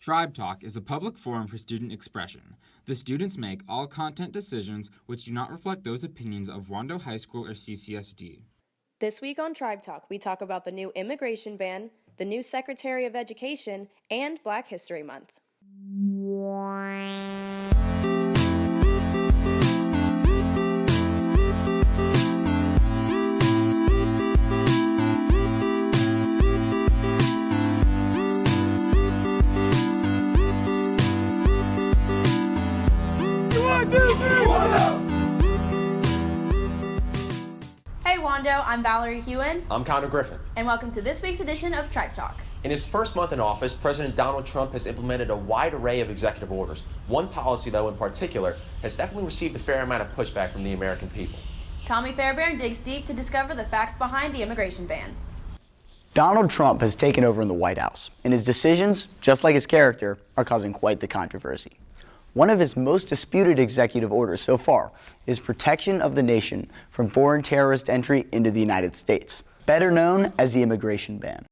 Tribe Talk is a public forum for student expression. The students make all content decisions which do not reflect those opinions of Wando High School or CCSD. This week on Tribe Talk, we talk about the new immigration ban, the new Secretary of Education, and Black History Month. Hey Wando, I'm Valerie Hewen. I'm Connor Griffin. And welcome to this week's edition of Tribe Talk. In his first month in office, President Donald Trump has implemented a wide array of executive orders. One policy, though, in particular, has definitely received a fair amount of pushback from the American people. Tommy Fairbairn digs deep to discover the facts behind the immigration ban. Donald Trump has taken over in the White House, and his decisions, just like his character, are causing quite the controversy. One of his most disputed executive orders so far is protection of the nation from foreign terrorist entry into the United States, better known as the immigration ban.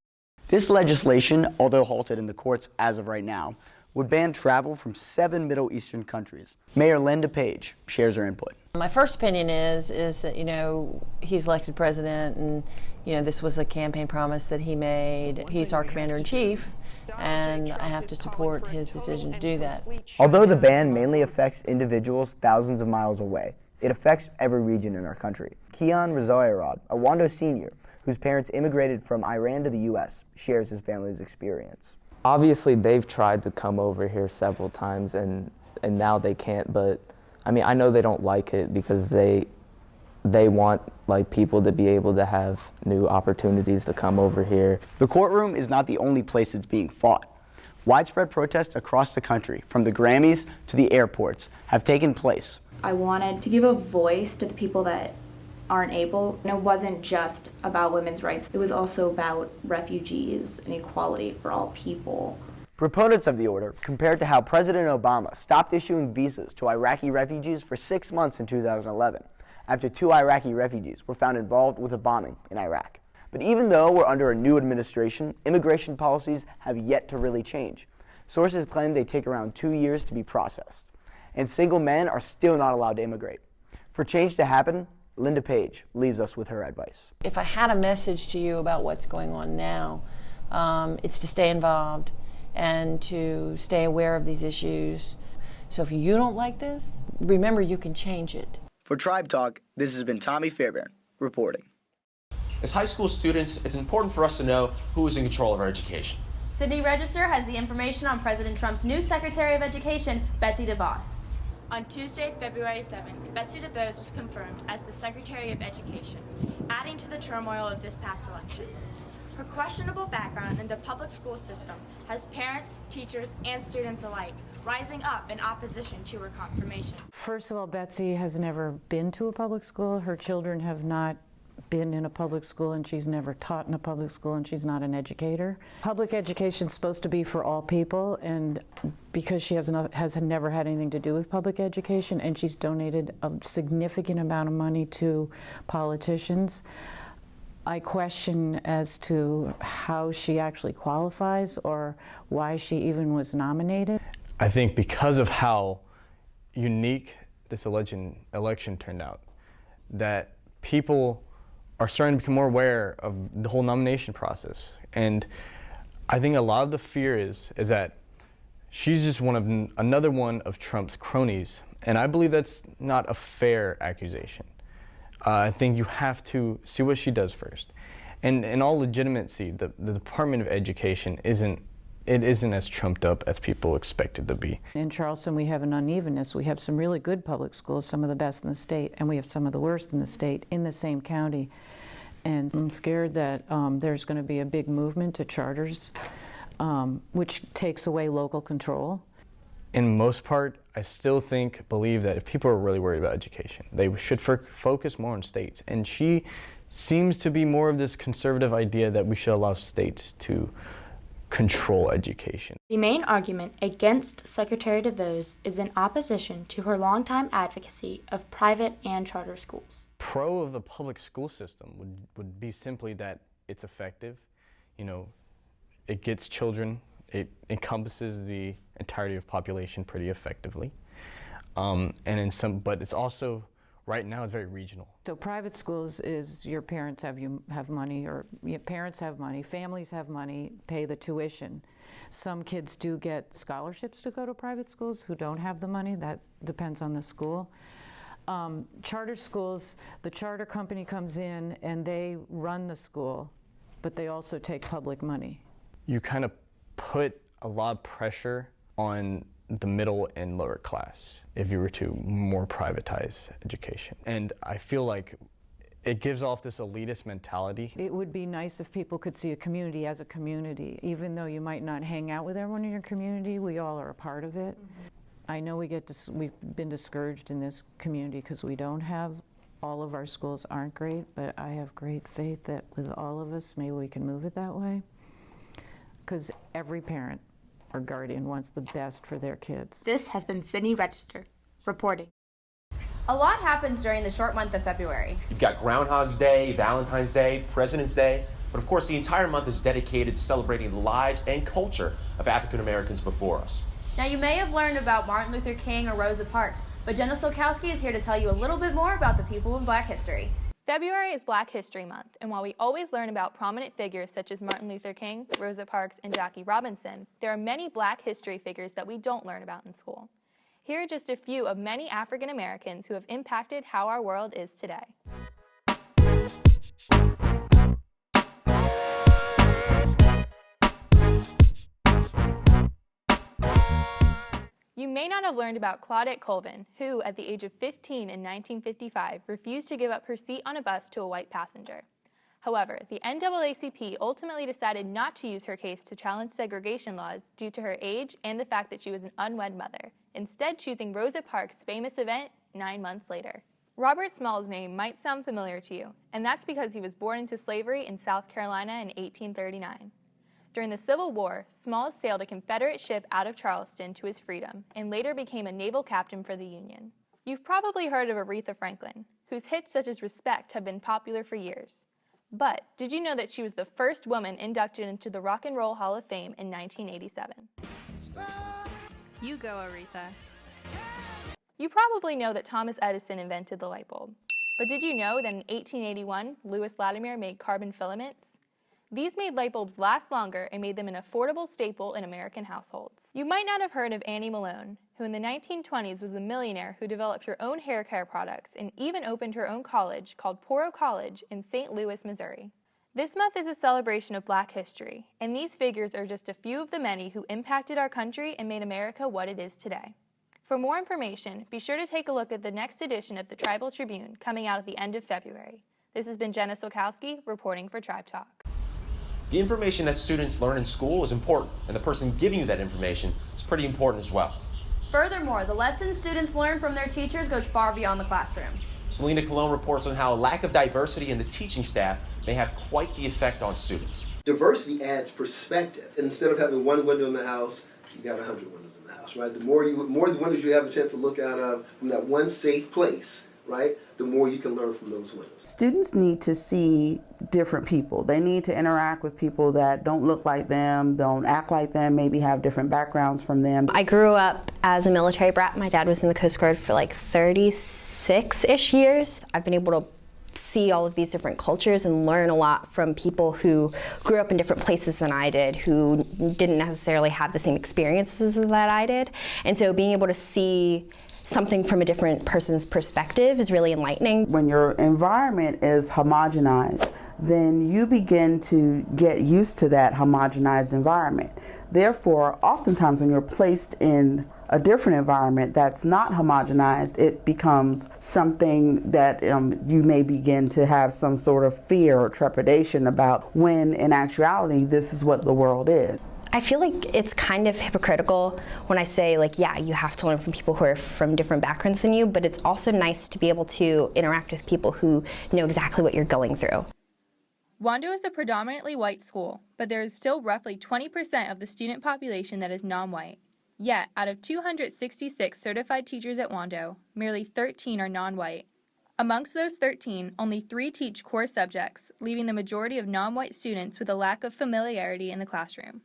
This legislation, although halted in the courts as of right now, would ban travel from 7 Middle Eastern countries. Mayor Linda Page shares her input. My first opinion is that, he's elected president and, this was a campaign promise that he made. He's our commander-in-chief, and I have to support his decision to do that. Although the ban mainly affects individuals thousands of miles away, it affects every region in our country. Kian Rizayarad, a Wando senior, whose parents immigrated from Iran to the U.S., shares his family's experience. Obviously, they've tried to come over here several times, and now they can't, but I know they don't like it because they want people to be able to have new opportunities to come over here. The courtroom is not the only place it's being fought. Widespread protests across the country, from the Grammys to the airports, have taken place. I wanted to give a voice to the people that aren't able. And it wasn't just about women's rights. It was also about refugees and equality for all people. Proponents of the order compared to how President Obama stopped issuing visas to Iraqi refugees for 6 months in 2011, after 2 Iraqi refugees were found involved with a bombing in Iraq. But even though we're under a new administration, immigration policies have yet to really change. Sources claim they take around 2 years to be processed, and single men are still not allowed to immigrate. For change to happen, Linda Page leaves us with her advice. If I had a message to you about what's going on now, it's to stay involved and to stay aware of these issues. So if you don't like this, remember you can change it. For Tribe Talk, this has been Tommy Fairbairn reporting. As high school students, it's important for us to know who is in control of our education. Sydney Register has the information on President Trump's new Secretary of Education, Betsy DeVos. On Tuesday, February 7th, Betsy DeVos was confirmed as the Secretary of Education, adding to the turmoil of this past election. Her questionable background in the public school system has parents, teachers, and students alike rising up in opposition to her confirmation. First of all, Betsy has never been to a public school. Her children have not been in a public school, and she's never taught in a public school, and she's not an educator. Public education is supposed to be for all people, and because she has never had anything to do with public education, and she's donated a significant amount of money to politicians, I question as to how she actually qualifies or why she even was nominated. I think because of how unique this election turned out, that people are starting to become more aware of the whole nomination process. And I think a lot of the fear is that she's just another one of Trump's cronies. And I believe that's not a fair accusation. I think you have to see what she does first. And in all legitimacy, the Department of Education isn't as trumped up as people expect it to be. In Charleston, we have an unevenness. We have some really good public schools, some of the best in the state, and we have some of the worst in the state in the same county. And I'm scared that there's going to be a big movement to charters, which takes away local control. In most part, I still believe that if people are really worried about education, they should focus more on states. And she seems to be more of this conservative idea that we should allow states to control education. The main argument against Secretary DeVos is in opposition to her longtime advocacy of private and charter schools. Pro of the public school system would be simply that it's effective. It gets children It encompasses the entirety of population pretty effectively. But it's also, right now, it's very regional. So private schools is your parents have money, or your parents have money, families have money, pay the tuition. Some kids do get scholarships to go to private schools who don't have the money. That depends on the school. Charter schools, the charter company comes in and they run the school, but they also take public money. You kind of put a lot of pressure on the middle and lower class if you were to more privatize education. And I feel like it gives off this elitist mentality. It would be nice if people could see a community as a community. Even though you might not hang out with everyone in your community, we all are a part of it. I know we've been discouraged in this community because we don't have, all of our schools aren't great, but I have great faith that with all of us, maybe we can move it that way. Because every parent or guardian wants the best for their kids. This has been Sydney Register reporting. A lot happens during the short month of February. You've got Groundhog's Day, Valentine's Day, President's Day, but of course the entire month is dedicated to celebrating the lives and culture of African Americans before us. Now, you may have learned about Martin Luther King or Rosa Parks, but Jenna Solkowski is here to tell you a little bit more about the people of Black history. February is Black History Month, and while we always learn about prominent figures such as Martin Luther King, Rosa Parks, and Jackie Robinson, there are many Black history figures that we don't learn about in school. Here are just a few of many African Americans who have impacted how our world is today. You may not have learned about Claudette Colvin, who, at the age of 15 in 1955, refused to give up her seat on a bus to a white passenger. However, the NAACP ultimately decided not to use her case to challenge segregation laws due to her age and the fact that she was an unwed mother, instead choosing Rosa Parks' famous event 9 months later. Robert Small's name might sound familiar to you, and that's because he was born into slavery in South Carolina in 1839. During the Civil War, Smalls sailed a Confederate ship out of Charleston to his freedom and later became a naval captain for the Union. You've probably heard of Aretha Franklin, whose hits such as Respect have been popular for years. But did you know that she was the first woman inducted into the Rock and Roll Hall of Fame in 1987? You go, Aretha. You probably know that Thomas Edison invented the light bulb. But did you know that in 1881, Louis Latimer made carbon filaments? These made light bulbs last longer and made them an affordable staple in American households. You might not have heard of Annie Malone, who in the 1920s was a millionaire who developed her own hair care products and even opened her own college called Poro College in St. Louis, Missouri. This month is a celebration of Black history, and these figures are just a few of the many who impacted our country and made America what it is today. For more information, be sure to take a look at the next edition of the Tribal Tribune coming out at the end of February. This has been Jenna Solkowski reporting for Tribe Talk. The information that students learn in school is important, and the person giving you that information is pretty important as well. Furthermore, the lessons students learn from their teachers goes far beyond the classroom. Selena Colon reports on how a lack of diversity in the teaching staff may have quite the effect on students. Diversity adds perspective. Instead of having one window in the house, you got 100 windows in the house, right? The more windows you have a chance to look out of from that one safe place, right? The more you can learn from those windows. Students need to see different people. They need to interact with people that don't look like them, don't act like them, maybe have different backgrounds from them. I grew up as a military brat. My dad was in the Coast Guard for like 36-ish years. I've been able to see all of these different cultures and learn a lot from people who grew up in different places than I did, who didn't necessarily have the same experiences that I did. And so being able to see something from a different person's perspective is really enlightening. When your environment is homogenized, then you begin to get used to that homogenized environment. Therefore, oftentimes when you're placed in a different environment that's not homogenized, it becomes something that you may begin to have some sort of fear or trepidation about, when in actuality this is what the world is. I feel like it's kind of hypocritical when I say, like, yeah, you have to learn from people who are from different backgrounds than you, but it's also nice to be able to interact with people who know exactly what you're going through. Wando is a predominantly white school, but there is still roughly 20% of the student population that is non-white. Yet, out of 266 certified teachers at Wando, merely 13 are non-white. Amongst those 13, only 3 teach core subjects, leaving the majority of non-white students with a lack of familiarity in the classroom.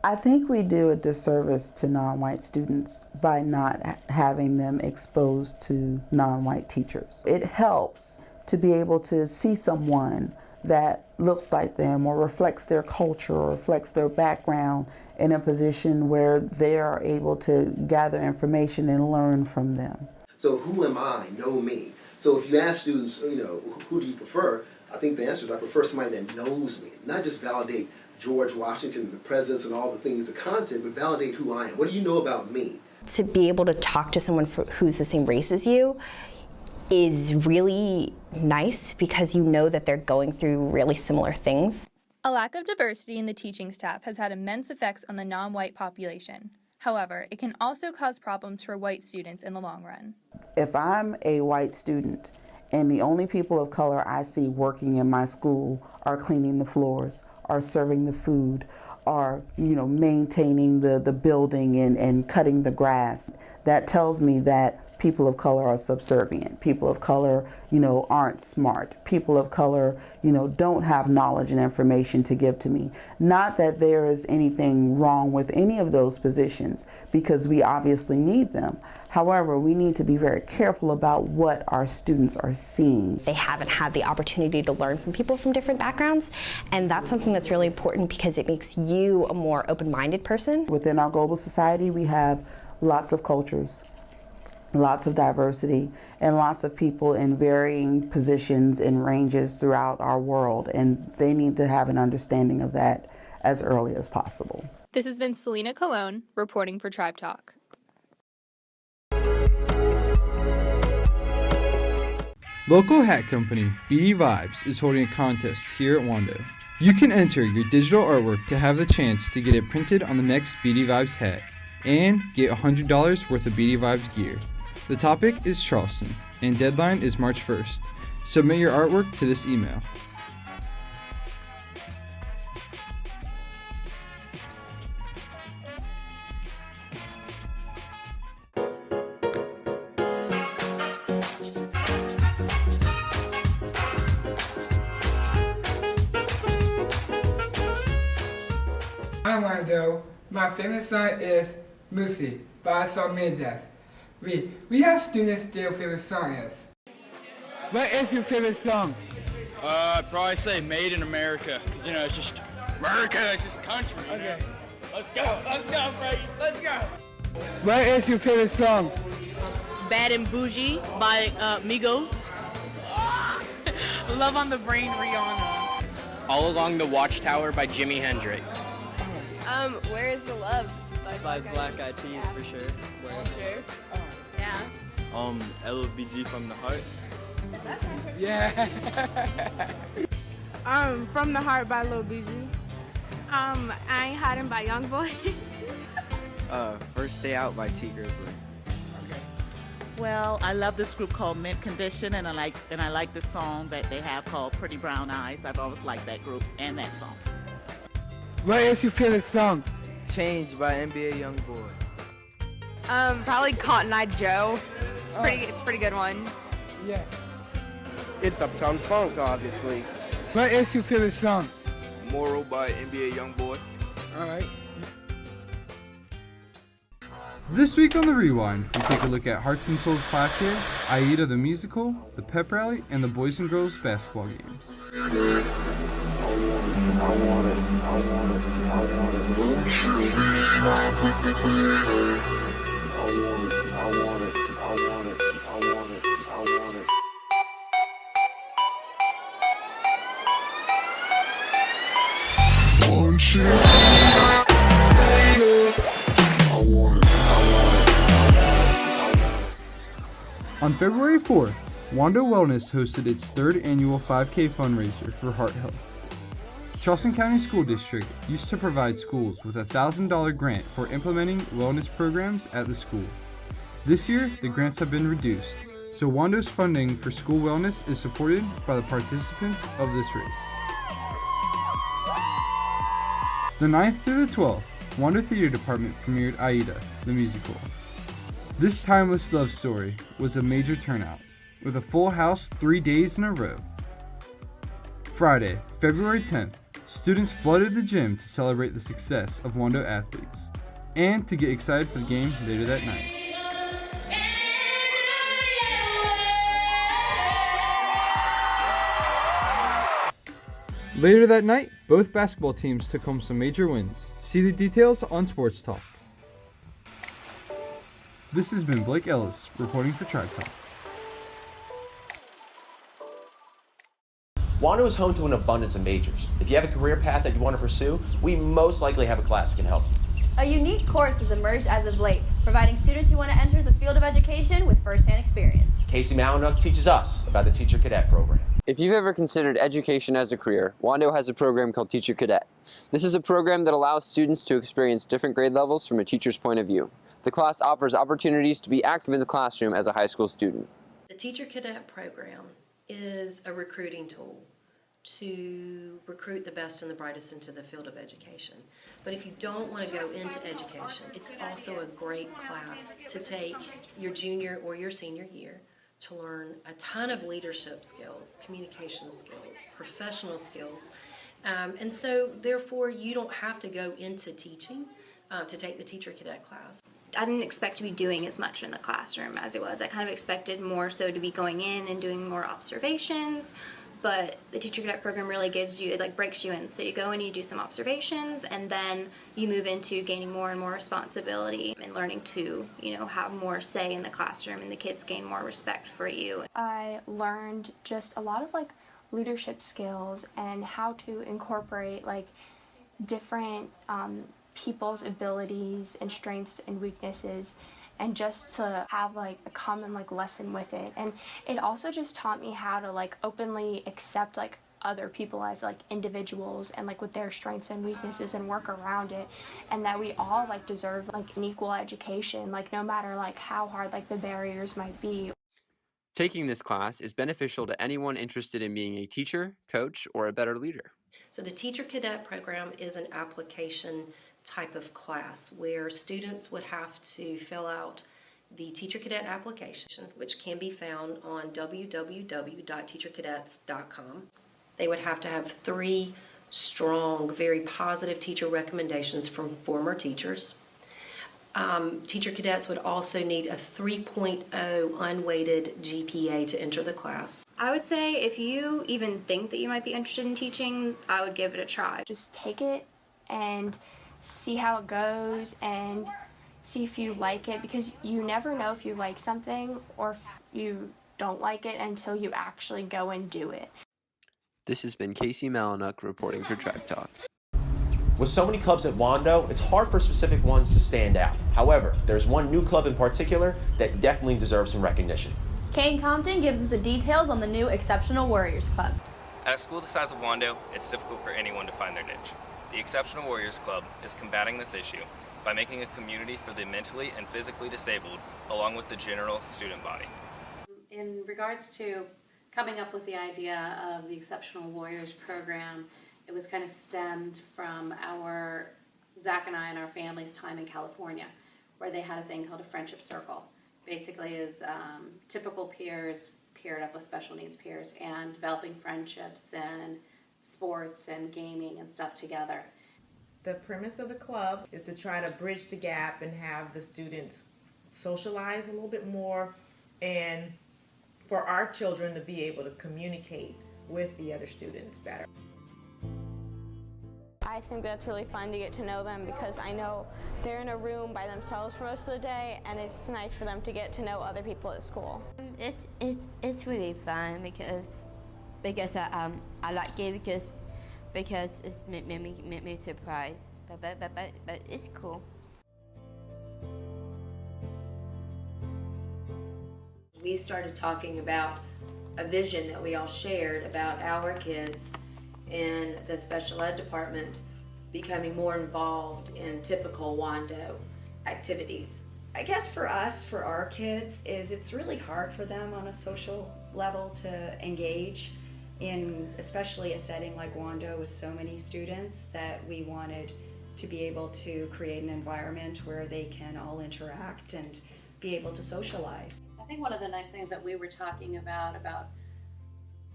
I think we do a disservice to non-white students by not having them exposed to non-white teachers. It helps to be able to see someone that looks like them or reflects their culture or reflects their background in a position where they are able to gather information and learn from them. So who am I? Know me. So if you ask students, who do you prefer? I think the answer is I prefer somebody that knows me, not just validate George Washington, the presidents and all the things, the content, but validate who I am. What do you know about me? To be able to talk to someone who's the same race as you is really nice because you know that they're going through really similar things. A lack of diversity in the teaching staff has had immense effects on the non-white population. However, it can also cause problems for white students in the long run. If I'm a white student and the only people of color I see working in my school are cleaning the floors, are serving the food, are maintaining the building and cutting the grass, that tells me that people of color are subservient. People of color, aren't smart. People of color, don't have knowledge and information to give to me. Not that there is anything wrong with any of those positions, because we obviously need them. However, we need to be very careful about what our students are seeing. They haven't had the opportunity to learn from people from different backgrounds, and that's something that's really important because it makes you a more open-minded person. Within our global society, we have lots of cultures, lots of diversity, and lots of people in varying positions and ranges throughout our world, and they need to have an understanding of that as early as possible. This has been Selena Colon reporting for Tribe Talk. Local hat company BD Vibes is holding a contest here at Wando. You can enter your digital artwork to have the chance to get it printed on the next BD Vibes hat and get $100 worth of BD Vibes gear. The topic is Charleston, and deadline is March 1st. Submit your artwork to this email. I'm Wando. My favorite song is Lucy by Shawn Mendes. We have students their favorite song is. What is your favorite song? I'd probably say Made in America, because it's just America, it's just country. Okay. Let's go, Frankie, let's go. What is your favorite song? Bad and Bougie by Migos. Love on the Brain, Rihanna. All Along the Watchtower by Jimi Hendrix. Where is the Love? By Black Eyed Peas for sure. Sure. Yeah. LBG From the Heart. Yeah. From the Heart by Lil BG. I Ain't Hiding by Youngboy. First Day Out by T Grizzly. Well, I love this group called Mint Condition, and I like the song that they have called Pretty Brown Eyes. I've always liked that group and that song. What is your favorite song? Change by NBA Youngboy. Probably Cotton Eye Joe. It's a pretty good one. Yeah. It's Uptown Funk, obviously. What is your favorite song? Moral by NBA Youngboy. All right. This week on The Rewind, we take a look at Hearts and Souls 5K, Aida the Musical, the Pep Rally, and the Boys and Girls Basketball Games. On February 4th, Wando Wellness hosted its third annual 5K fundraiser for heart health. Charleston County School District used to provide schools with a $1,000 grant for implementing wellness programs at the school. This year, the grants have been reduced, so Wando's funding for school wellness is supported by the participants of this race. The 9th through the 12th, Wando Theater Department premiered Aida, the musical. This timeless love story was a major turnout, with a full house 3 days in a row. Friday, February 10th, Students flooded the gym to celebrate the success of Wando athletes and to get excited for the game later that night. Later that night, both basketball teams took home some major wins. See the details on Sports Talk. This has been Blake Ellis reporting for Tribe Talk. Wando is home to an abundance of majors. If you have a career path that you want to pursue, we most likely have a class that can help. A unique course has emerged as of late, providing students who want to enter the field of education with first-hand experience. Casey Malinuk teaches us about the Teacher Cadet program. If you've ever considered education as a career, Wando has a program called Teacher Cadet. This is a program that allows students to experience different grade levels from a teacher's point of view. The class offers opportunities to be active in the classroom as a high school student. The Teacher Cadet program is a recruiting tool to recruit the best and the brightest into the field of education. But if you don't want to go into education, it's also a great class to take your junior or your senior year to learn a ton of leadership skills, communication skills, professional skills. And so therefore you don't have to go into teaching to take the Teacher Cadet class. I didn't expect to be doing as much in the classroom as it was. I kind of expected more so to be going in and doing more observations, but the Teacher Cadet program really gives you, it like breaks you in. So you go and you do some observations, and then you move into gaining more and more responsibility and learning to, have more say in the classroom, and the kids gain more respect for you. I learned just a lot of leadership skills and how to incorporate different people's abilities and strengths and weaknesses, and just to have a common lesson with it. And it also just taught me how to openly accept other people as individuals and with their strengths and weaknesses and work around it, and that we all deserve an equal education, no matter how hard the barriers might be. Taking this class is beneficial to anyone interested in being a teacher, coach, or a better leader. So the Teacher Cadet program is an application type of class where students would have to fill out the Teacher Cadet application, which can be found on www.teachercadets.com. They would have to have 3 strong, very positive teacher recommendations from former teachers. Teacher Cadets would also need a 3.0 unweighted GPA to enter the class. I would say if you even think that you might be interested in teaching, I would give it a try. Just take it and see how it goes and see if you like it, because you never know if you like something or if you don't like it until you actually go and do it. This has been Casey Malinuk reporting for Tribe Talk. With so many clubs at Wando, it's hard for specific ones to stand out. However, there's one new club in particular that definitely deserves some recognition. Kane Compton gives us the details on the new Exceptional Warriors Club. At a school the size of Wando, it's difficult for anyone to find their niche. The Exceptional Warriors Club is combating this issue by making a community for the mentally and physically disabled, along with the general student body. In regards to coming up with the idea of the Exceptional Warriors program, it was kind of stemmed from Zach and I and our family's time in California, where they had a thing called a friendship circle. Basically is typical peers paired up with special needs peers and developing friendships and sports and gaming and stuff together. The premise of the club is to try to bridge the gap and have the students socialize a little bit more, and for our children to be able to communicate with the other students better. I think that's really fun to get to know them, because I know they're in a room by themselves for most of the day, and it's nice for them to get to know other people at school. It's really fun because I like it because it's made me surprised, but it's cool. We started talking about a vision that we all shared about our kids in the special ed department becoming more involved in typical Wando activities. I guess for us, for our kids, it's really hard for them on a social level to engage in especially a setting like Wando with so many students, that we wanted to be able to create an environment where they can all interact and be able to socialize. I think one of the nice things that we were talking about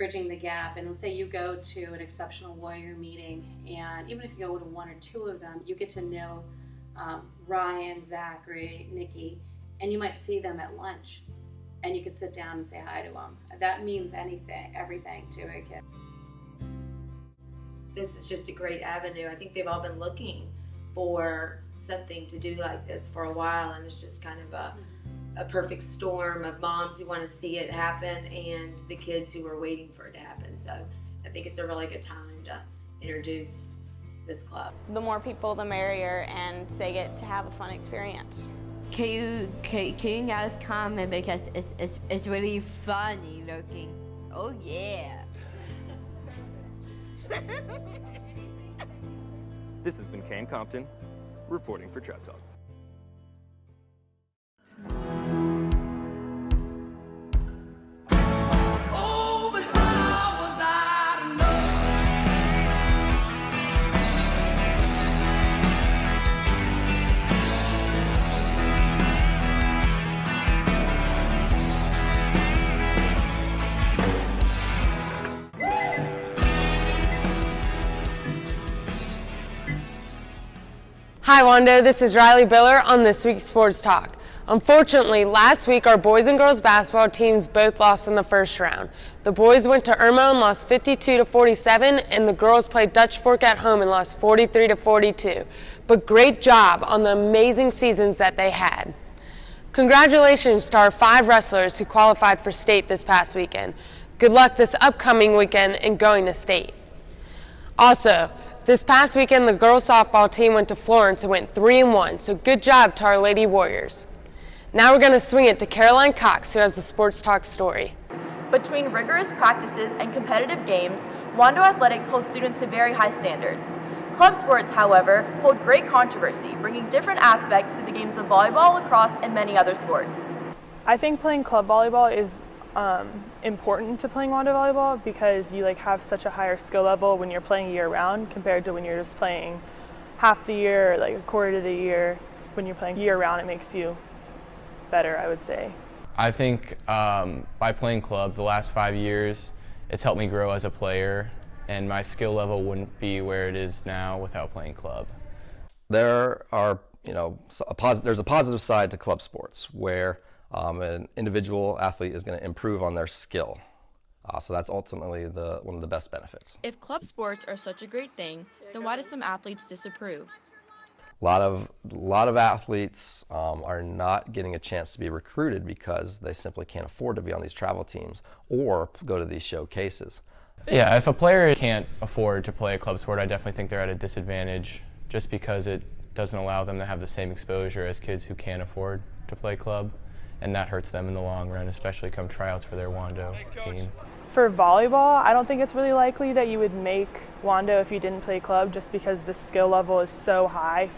bridging the gap. And let's say you go to an Exceptional Warrior meeting, and even if you go to one or two of them, you get to know Ryan, Zachary, Nikki, and you might see them at lunch, and you could sit down and say hi to them. That means everything to a kid. This is just a great avenue. I think they've all been looking for something to do like this for a while, and it's just kind of a perfect storm of moms who want to see it happen and the kids who are waiting for it to happen. So I think it's a really good time to introduce this club. The more people, the merrier, and they get to have a fun experience. Can you guys comment, because it's really funny looking. Oh yeah. This has been Kane Compton, reporting for Tribe Talk. Hi Wando, this is Riley Biller on this week's Sports Talk. Unfortunately, last week our boys and girls basketball teams both lost in the first round. The boys went to Irmo and lost 52-47, and the girls played Dutch Fork at home and lost 43-42. But great job on the amazing seasons that they had. Congratulations to our 5 wrestlers who qualified for state this past weekend. Good luck this upcoming weekend in going to state. Also, this past weekend, the girls softball team went to Florence and went 3-1, so good job to our Lady Warriors. Now we're going to swing it to Caroline Cox, who has the Sports Talk story. Between rigorous practices and competitive games, Wando Athletics holds students to very high standards. Club sports, however, hold great controversy, bringing different aspects to the games of volleyball, lacrosse, and many other sports. I think playing club volleyball is important to playing Wando volleyball because you have such a higher skill level when you're playing year round compared to when you're just playing half the year, like a quarter of the year. When you're playing year round, it makes you better, I would say. I think by playing club the last 5 years, it's helped me grow as a player, and my skill level wouldn't be where it is now without playing club. There are, there's a positive side to club sports where an individual athlete is going to improve on their skill. So that's ultimately one of the best benefits. If club sports are such a great thing, then why do some athletes disapprove? A lot of athletes are not getting a chance to be recruited because they simply can't afford to be on these travel teams or go to these showcases. Yeah, if a player can't afford to play a club sport, I definitely think they're at a disadvantage just because it doesn't allow them to have the same exposure as kids who can't afford to play club, and that hurts them in the long run, especially come tryouts for their Wando team. For volleyball, I don't think it's really likely that you would make Wando if you didn't play club, just because the skill level is so high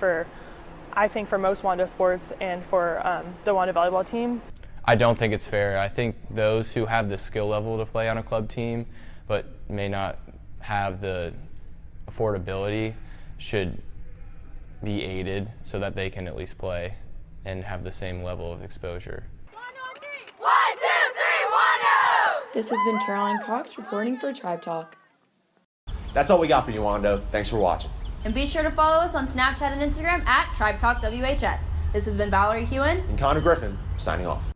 I think for most Wando sports and for the Wando volleyball team. I don't think it's fair. I think those who have the skill level to play on a club team but may not have the affordability should be aided so that they can at least play and have the same level of exposure. 1, 2, 3, Wando! This has been Caroline Cox reporting for Tribe Talk. That's all we got for you, Wando. Thanks for watching. And be sure to follow us on Snapchat and Instagram at Tribe Talk WHS. This has been Valerie Hewen And Connor Griffin, signing off.